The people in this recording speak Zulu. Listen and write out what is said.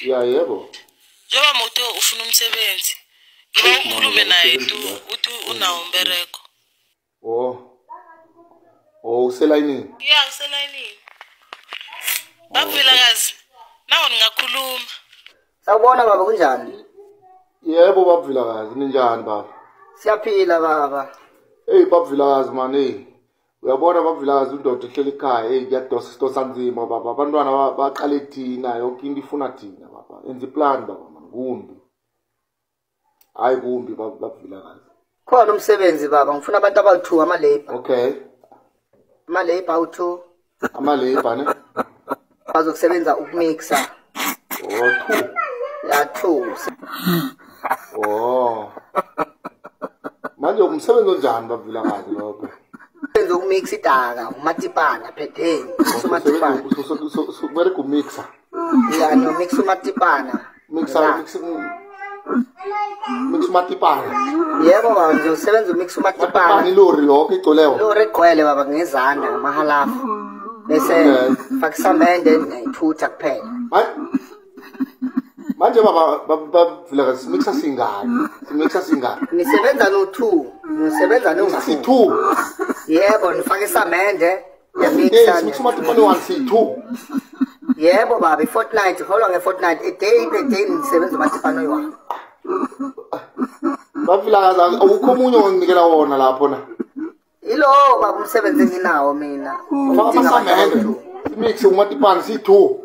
Ya yebo. Njengoba moto ufuna umsebenzi. Ngiba ukhulume naye uthi unawo umbereko. Uselayinini? Yeah, uselayinini. Bavilakazi. Nawo ningakhuluma. Sawubona baba kunjani? Yebo bavilakazi, ninjani baba? Siyaphila baba. Hey bavilakazi man, hey. Uyabona bavilakazi indoda ehleli ekhaya, hey kuyadosa nzima baba. Abantwana baqale thina, yonke into ifuna thina baba. Enza iplan baba man, kumbi. Hayi kumbi bavilakazi. Khona umsebenzi baba, ngifuna abantu abawu2 ama-labor. Okay. Ama-labor awu2. Ama-labor ne? Bazokusebenza ukumixa. 2. Ya 2. Manje umsebenzi onjani bavilakazi lokho? Umsebenzi ukumixa idaka, umatipana phetheni. Umatipana. Kumele kumixa. Ya no mixa umatipana. Mix umatipana. Yebo baba, ngizosebenza umixa umatipana. Matipana ilori yonke igcolewa. Ilori egcwele baba ngezandla ngamahalafu. Bese fakisamende ngayithutha kuphela. Manje bavilakazi simixa singani? Nisebenza no2. Nisebenza no2. 2. Yebo nifake isamende yamixa. Simixa umatipana 1 Yebo baba, i-fortnight, holwa nge-fortnight, a day per day nisebenza umatipana oyi-1. Bavilakazi awukho omunye onginikela wona lapho na? Ilo baba umsebenzi enginawo mina. Faka amasamende. Simixe umatipana 2.